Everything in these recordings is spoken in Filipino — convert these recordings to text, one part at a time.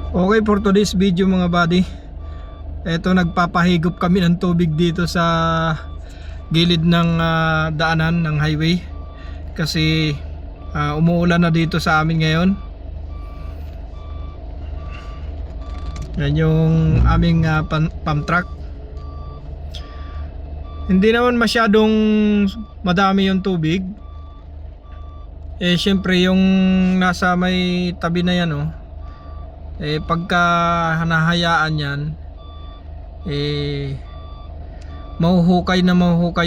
Okay, for today's video mga buddy, eto nagpapahigop kami ng tubig dito sa gilid ng daanan ng highway kasi umuulan na dito sa amin ngayon. Yan yung aming pump truck. Hindi naman masyadong madami yung tubig. Syempre yung nasa may tabi na yan pagka hanahayaan yan mahuhukay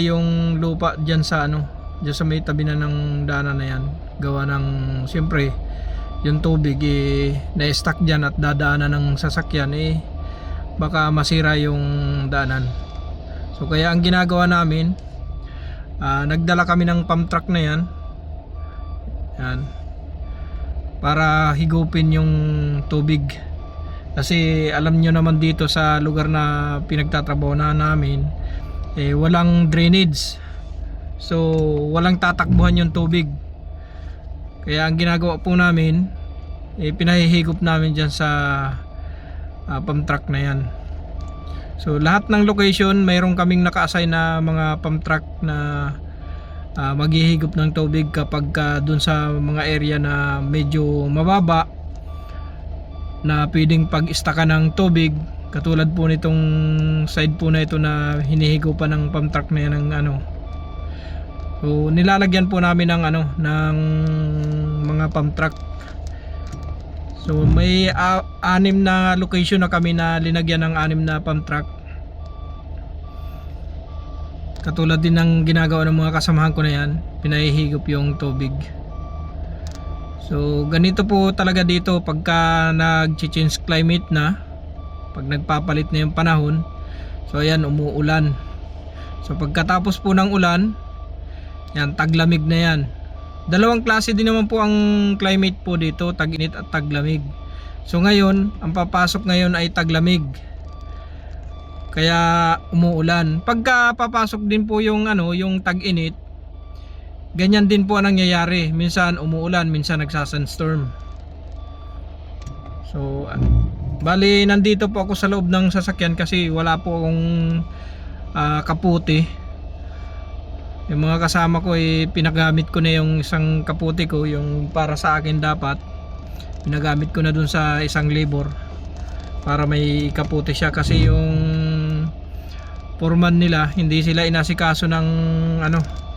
yung lupa dyan sa dyan sa may tabi na ng daanan na yan, gawa ng siyempre yung tubig na-stuck dyan at dadaanan ng sasakyan baka masira yung daanan. So kaya ang ginagawa namin, nagdala kami ng pump truck na yan para higupin yung tubig kasi alam nyo naman dito sa lugar na pinagtatrabaho na namin walang drainage, so walang tatakbuhan yung tubig. Kaya ang ginagawa po namin pinahihigop namin dyan sa pump truck na yan. So lahat ng location mayroon kaming naka-assign na mga pump truck na maghihigop ng tubig kapag dun sa mga area na medyo mababa na pwedeng pag-istaka ng tubig, katulad po nitong side po na ito na hinihigupan ng pump truck na yan ng so nilalagyan po namin ng ng mga pump truck. So may 6 na location na kami na linagyan ng 6 na pump truck, katulad din ng ginagawa ng mga kasamahan ko na yan, pinahihigop yung tubig. So ganito po talaga dito pagka nag-change climate na, pag nagpapalit na yung panahon. So ayan, umuulan. So pagkatapos po ng ulan, yan, taglamig na yan. Dalawang klase din naman po ang climate po dito, tag-init at taglamig. So ngayon, ang papasok ngayon ay taglamig, kaya umuulan. Pagka papasok din po yung yung tag-init, ganyan din po ang nangyayari. Minsan umuulan, minsan nagsa-sunstorm. So bali nandito po ako sa loob ng sasakyan kasi wala po akong kaputi. Yung mga kasama ko pinagamit ko na yung isang kaputi ko, yung para sa akin dapat pinagamit ko na dun sa isang labor para may kaputi siya, kasi yung foreman nila hindi sila inasikaso ng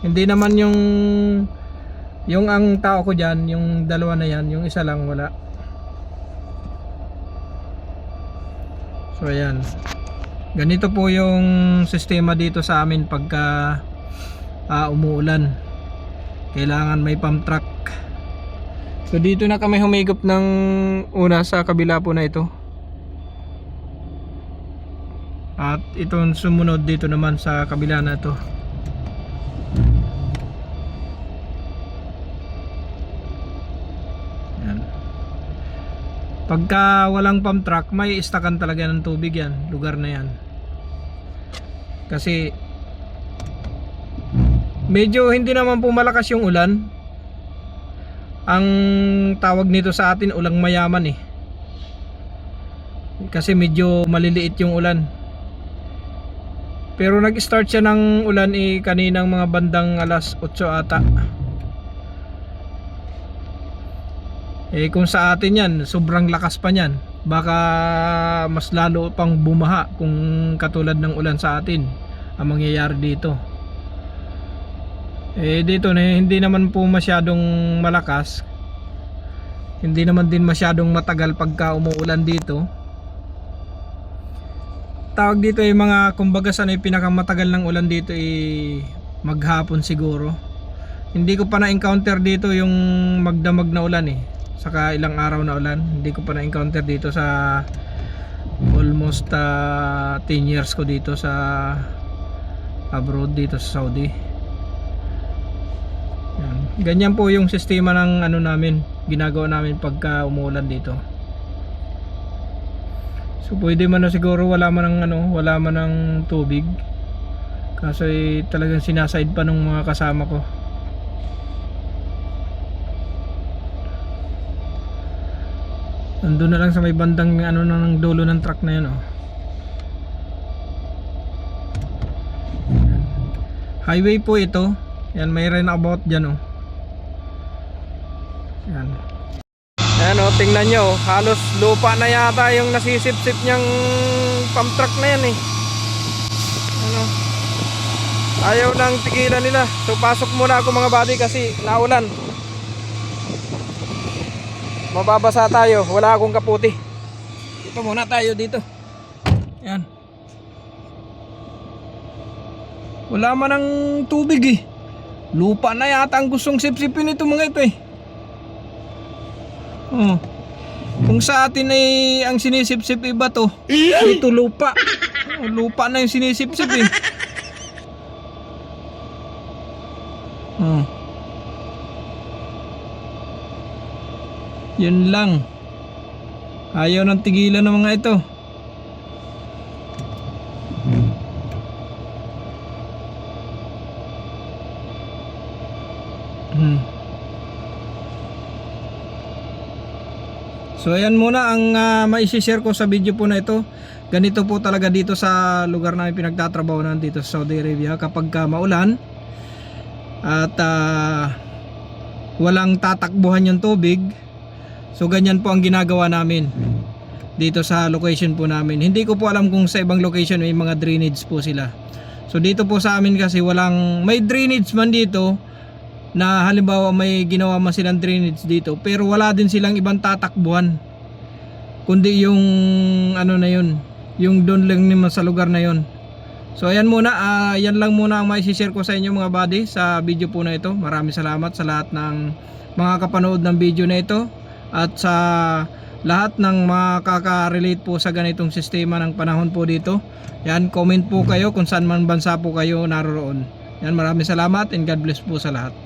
hindi naman yung ang tao ko dyan, yung dalawa na yan, yung isa lang wala. So ayan, ganito po yung sistema dito sa amin pagka umuulan, kailangan may pump truck. So dito na kami humigop ng una sa kabila po na ito, at itong sumunod dito naman sa kabila na ito. Yan. Pagka walang pump truck, may istakan talaga ng tubig yan, lugar na yan. Kasi medyo hindi naman po malakas yung ulan. Ang tawag nito sa atin ulang mayaman kasi medyo maliliit yung ulan. Pero nag-start siya ng ulan kaninang mga bandang alas 8 ata. Kung sa atin yan, sobrang lakas pa niyan. Baka mas lalo pang bumaha kung katulad ng ulan sa atin ang mangyayari dito. Dito hindi naman po masyadong malakas, hindi naman din masyadong matagal pagka umuulan dito. Tawag dito mga kumbaga pinakamatagal ng ulan dito maghapon siguro. Hindi ko pa na-encounter dito yung magdamag na ulan saka ilang araw na ulan. Hindi ko pa na-encounter dito sa almost 10 years ko dito sa abroad, dito sa Saudi. Yan. Ganyan po yung sistema ng namin, ginagawa namin pagka umuulan dito. So pwede man na siguro wala man ng tubig, kasi talagang sinaside pa ng mga kasama ko. Nandun na lang sa may bandang ano ng dulo ng truck na yun, oh. Highway po ito. Yan, may runabout dyan, oh. Yan. Yan, oh, tingnan nyo, oh. Halos lupa na yata yung nasisip-sip niyang pump truck na yan, eh. Ano, ayaw nang tigilan nila. So pasok muna ako mga buddy kasi naulan. Mababasa tayo, wala akong kaputi. Dito muna tayo dito. Yan. Wala man ng tubig, eh. Lupa na yata ang gustong sipsipin ito mga ito, eh. Oh. Kung sa atin ay ang sinisipsip iba to, ito lupa. Oh, lupa na yung sinisipsip, eh. Oh. Yun lang. Ayaw ng tigilan ng mga ito. So ayan muna ang mai-share ko sa video po na ito. Ganito po talaga dito sa lugar namin pinagtatrabahoan dito sa Saudi Arabia kapag maulan at walang tatakbuhan yung tubig. So ganyan po ang ginagawa namin dito sa location po namin. Hindi ko po alam kung sa ibang location may mga drainage po sila. So dito po sa amin kasi may drainage man dito na halimbawa may ginawa man silang drainage dito, pero wala din silang ibang tatakbuhan kundi yung ano na yun, yung doon lang naman sa lugar na yun. So ayan muna, yan lang muna ang mai-share ko sa inyo mga buddy sa video po na ito. Maraming salamat sa lahat ng mga kapanood ng video na ito at sa lahat ng makaka-relate po sa ganitong sistema ng panahon po dito. Yan, comment po kayo kung saan man bansa po kayo naroroon. Yan, maraming salamat and God bless po sa lahat.